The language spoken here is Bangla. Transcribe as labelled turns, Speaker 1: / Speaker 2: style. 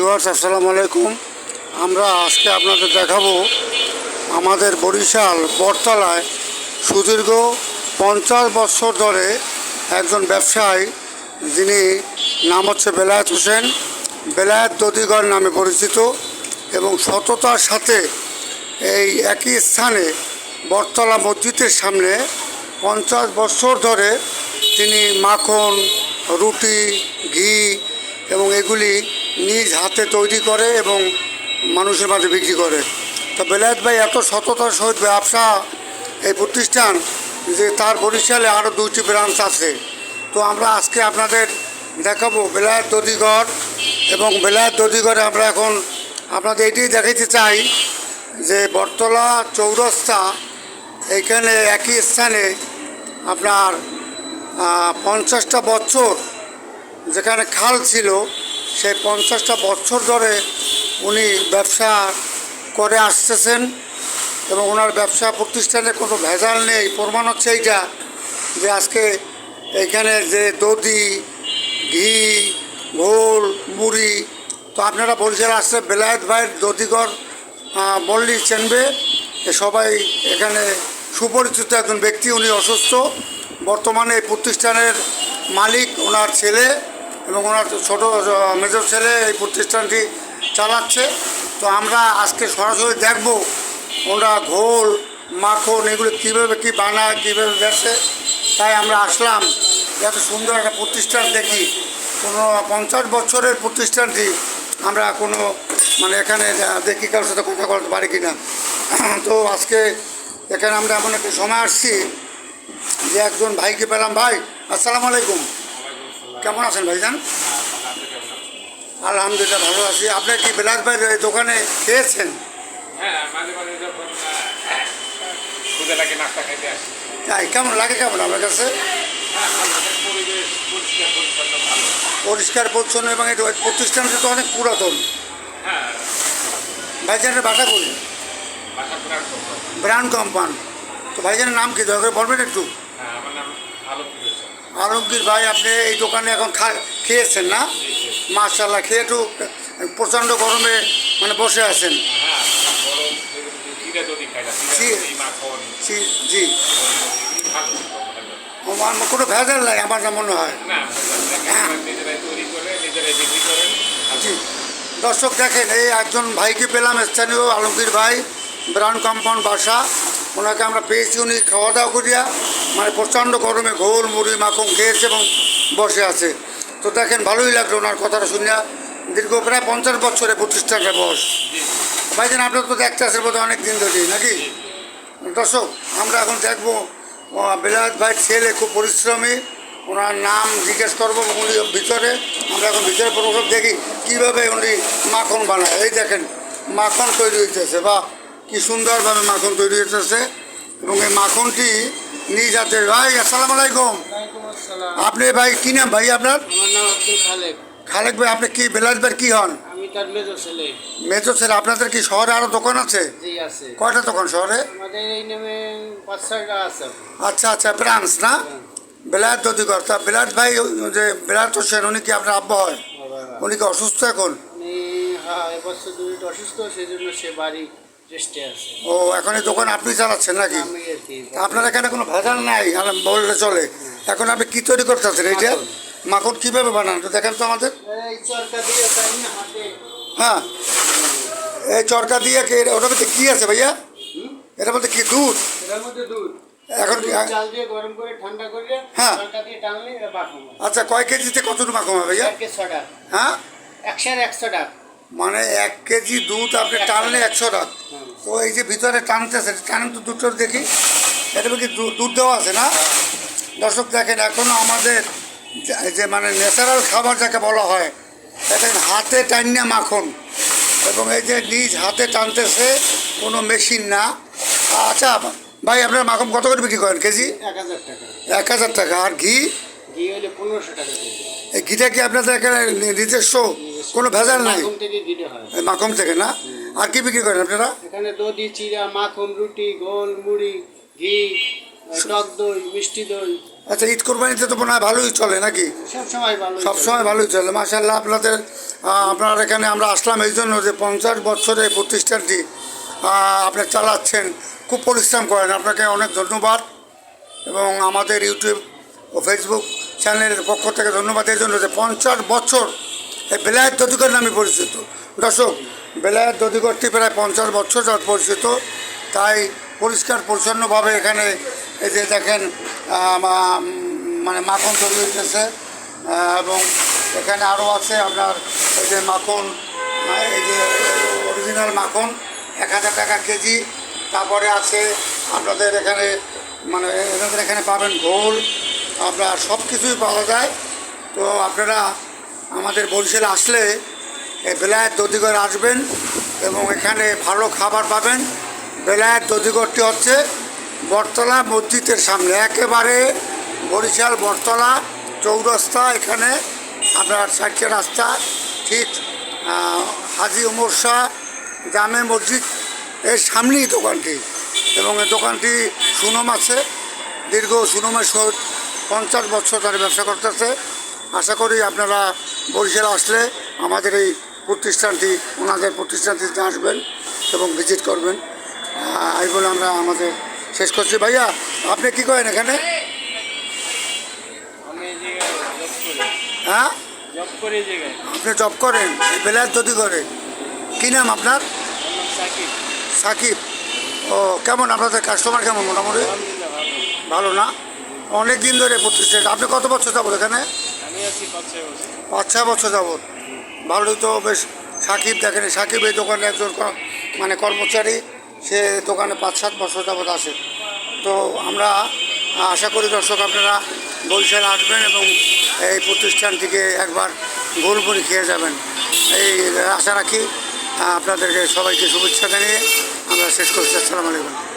Speaker 1: ভিউয়ার্স আসসালামু আলাইকুম। আমরা আজকে আপনাদের দেখাবো আমাদের বরিশাল বটতলায় সুদীর্ঘ 50 বছর ধরে একজন ব্যবসায়ী, যিনি নাম হচ্ছে বেলায়েত হোসেন, বেলায়েত দধিঘর নামে পরিচিত, এবং সততার সাথে এই একই স্থানে বটতলা মসজিদের সামনে 50 বছর ধরে তিনি মাখন, রুটি, ঘি এবং এগুলি নিজ হাতে তৈরি করে এবং মানুষের মাঝে বিক্রি করে। তো বেলায়েত ভাই এত সততার সহিত ব্যবসা এই প্রতিষ্ঠান যে তার বরিশালে আরও 2টি ব্রাঞ্চ আছে। তো আমরা আজকে আপনাদের দেখাবো বেলায়েত দধিঘর, এবং বেলায়েত দধিঘরে আমরা এখন আপনাদের এটাই দেখাতে চাই যে বটতলা চৌরাস্তা এইখানে একই স্থানে আপনার 50টা বছর যেখানে খাল ছিল, সেই 50টা বছর ধরে উনি ব্যবসা করে আসতেছেন এবং ওনার ব্যবসা প্রতিষ্ঠানে কোনো ভেজাল নেই। প্রমাণ হচ্ছে এইটা যে আজকে এইখানে যে দধি, ঘি, ঘোল, মুড়ি, তো আপনারা বরিশালে আসছে বেলায়েত ভাইয়ের দধিঘর বললেই চেনবে। সবাই এখানে সুপরিচিত একজন ব্যক্তি। উনি অসুস্থ, বর্তমানে এই প্রতিষ্ঠানের মালিক ওনার ছেলে এবং ওনার ছোট মেজর ছেলে এই প্রতিষ্ঠানটি চালাচ্ছে। তো আমরা আজকে সরাসরি দেখব ওরা ঘোল, মাখন এগুলো কীভাবে কী বানায়, কীভাবে বেচে। তাই আমরা আসলাম এত সুন্দর একটা প্রতিষ্ঠান দেখি। কোনো 50 বছরের প্রতিষ্ঠানটি আমরা কোনো মানে এখানে দেখি কারোর সাথে কথা বলতে পারি কি না। তো আজকে এখানে আমরা এমন একটা সময় আসছি যে একজন ভাইকে পেলাম। ভাই আসসালামু আলাইকুম, কেমন আছেন ভাইজান? আলহামদুলিল্লাহ ভালো আছি। আপনি কি বেলায়েত ভাইয়ের এই দোকানে খেয়েছেন? তাই কেমন লাগে, কেমন আপনার কাছে? পরিষ্কার পরিচ্ছন্ন এবং এই প্রতিষ্ঠানটি তো অনেক পুরাতন। ভাইজানের বাসা করি ব্রাউন কম্পাউন্ড। তো ভাইজানের নাম কি দয়া করে বলবেন একটু? আলমগীর ভাই, আপনি এই দোকানে এখন খেয়েছেন না? মাশাআল্লাহ, খেয়ে একটু প্রচণ্ড গরমে মানে বসে আছেন। জি, কোনো ভেজাল নাই আমার যা মনে হয়। জি, দর্শক দেখেন এই একজন ভাইকে পেলাম, স্থানীয় আলমগীর ভাই, ব্রাউন কম্পাউন্ড বাসা। ওনাকে আমরা পেয়েছি, উনি খাওয়া দাওয়া করিয়া মানে প্রচণ্ড গরমে ঘোল, মুড়ি, মাখন খেয়েছে এবং বসে আছে। তো দেখেন ভালোই লাগলো ওনার কথাটা শুনিয়া। দীর্ঘ প্রায় 50 বছরে প্রতিষ্ঠানটা বয়স। ভাইজান আপনার তো দেখতে আসেন বোধহয় অনেক দিন ধরে নাকি? দর্শক আমরা এখন দেখবো বেলায়েত ভাইয়ের ছেলে, খুব পরিশ্রমী, ওনার নাম জিজ্ঞেস করবো। উনি ভিতরে, আমরা এখন ভিতরে প্রবেশ দেখি কীভাবে উনি মাখন বানায়। এই দেখেন মাখন তৈরি হইতেছে, বা কি সুন্দরভাবে মাখন তৈরি হইতেছে। এবং এই মাখনটি নিজ হাতে। ভাই আসসালামু আলাইকুম। আপনি ভাই কী নাম ভাই আপনার? খালেক ভাই, আপনি কি বেলায়েত ভাইয়ের কী হন? মেজর ছেলে। আপনাদের কি শহরে আরো দোকান আছে? কয়টা দোকান শহরে? আচ্ছা আচ্ছা, ব্রাঞ্চ না? বেলায়েত দধিঘর। তা বেলায়েত ভাই যে বেলায়েত হোসেন, উনি কি আপনার আব্বা হয়? উনি কি অসুস্থ এখন? ও, এখন এই দোকান আপনি চালাচ্ছেন নাকি? আপনার এখানে কোনো ভেজাল নাই বললে চলে। এখন আপনি কি তৈরি করতেছেন? এইটা মাখন কীভাবে বানান তো দেখেন তো আমাদের। হ্যাঁ, এই চরকা দিয়ে ওটার মধ্যে কী আছে ভাইয়া? এটার মধ্যে কি দুধ? এখন হ্যাঁ, আচ্ছা, কয় কেজিতে কতটুকু মাখন হবে ভাইয়া? হ্যাঁ, 100 টাকা। মানে 1 কেজি দুধ আপনি টানলে 100 টাকা। তো এই যে ভিতরে টানতেছে, টানেন তো দুধটা দেখি। এটা কি দুধ দেওয়া আছে না? দর্শক দেখেন এখনও আমাদের যে মানে ন্যাচারাল খাবার যাকে বলা হয়, দেখেন হাতে টান্না মাখন, এবং এই যে নিজ হাতে টানতেছে, কোনো মেশিন না। আচ্ছা ভাই, আপনার মাখন কত করে বিক্রি করেন কেজি? 1000 টাকা। আর ঘি? হলে 1500 টাকা। এই ঘিটা কি আপনাদের এখানে নিজস্ব, কোনো ভেজাল নাই? মাখন থেকে না? আর কি বিক্রি করেন আপনারা?
Speaker 2: এখানে দধি, চিড়া, মাখন, রুটি, গোল, মুড়ি, ঘি, টক দই, মিষ্টি দই।
Speaker 1: আচ্ছা, ঈদ কোরবানিতে তো মনে হয় ভালোই চলে নাকি?
Speaker 2: সবসময় ভালো।
Speaker 1: সবসময় ভালোই চলে মাশাআল্লাহ। আপনাদের আপনার এখানে আমরা আসলাম এই জন্য যে 50 বছরে এই প্রতিষ্ঠানটি আপনি চালাচ্ছেন, খুব পরিশ্রম করেন, আপনাকে অনেক ধন্যবাদ। এবং আমাদের ইউটিউব ও ফেসবুক চ্যানেলের পক্ষ থেকে ধন্যবাদ এই জন্য যে 50 বছর এই বেলায়েত দধিকর নামে পরিচিত। দর্শক, বেলায়েত দধিকরটি প্রায় 50 বছর যাবত পরিচিত। তাই পরিষ্কার পরিচ্ছন্নভাবে এখানে এই যে দেখেন মানে মাখন তৈরি হইতেছে। এবং এখানে আরও আছে আপনার এই যে মাখন, এই যে অরিজিনাল মাখন 1000 টাকা কেজি। তারপরে আছে আপনাদের এখানে মানে এনাদের এখানে পাবেন ঘোল, আপনার সব কিছুই পাওয়া যায়। তো আপনারা আমাদের বরিশালে আসলে এই বেলায়েত দধিঘর আসবেন এবং এখানে ভালো খাবার পাবেন। বেলায়েত দধিঘরটি হচ্ছে বটতলা মসজিদের সামনে, একেবারে বরিশাল বটতলা চৌরাস্তা। এখানে আপনার 4টে রাস্তা, ঠিক হাজী ওমর শাহ জামে মসজিদ এর সামনেই দোকানটি। এবং এই দোকানটি সুনাম আছে, দীর্ঘ সুনামের সহিত 50 বছর ধরে ব্যবসা করতেছে। আশা করি আপনারা বরিশাল আসলে আমাদের এই প্রতিষ্ঠানটি, ওনাদের প্রতিষ্ঠানটিতে আসবেন এবং ভিজিট করবেন। এই বলে আমরা আমাদের শেষ করছি। ভাইয়া, আপনি কি করেন এখানে?
Speaker 2: আমি এই জায়গায় জব করি।
Speaker 1: হ্যাঁ,
Speaker 2: জব করি এই জায়গায়।
Speaker 1: আপনি জব করেন এই বেলায়েত দধিঘরে? কী নাম আপনার?
Speaker 2: আমার নাম সাকিব।
Speaker 1: সাকিব। ও, কেমন আপনাদের কাস্টমার কেমন মোটামুটি?
Speaker 2: আলহামদুলিল্লাহ ভালো।
Speaker 1: ভালো না? অনেক দিন ধরে প্রতিষ্ঠান। আপনি কত বছর যাবত এখানে?
Speaker 2: আমি আছি 5-6 বছর।
Speaker 1: 5-6 বছর যাবত। ভালোই তো বেশ। সাকিব দেখেন, সাকিব এই দোকানে একজন মানে কর্মচারী, সে দোকানে 5-7 বছর যাবত আসে। তো আমরা আশা করি দর্শক আপনারা বরিশালে আসবেন এবং এই প্রতিষ্ঠানটিকে একবার গোল করে খেয়ে যাবেন, এই আশা রাখি। আপনাদেরকে সবাইকে শুভেচ্ছা জানিয়ে আমরা শেষ করছি। আসসালামু আলাইকুম।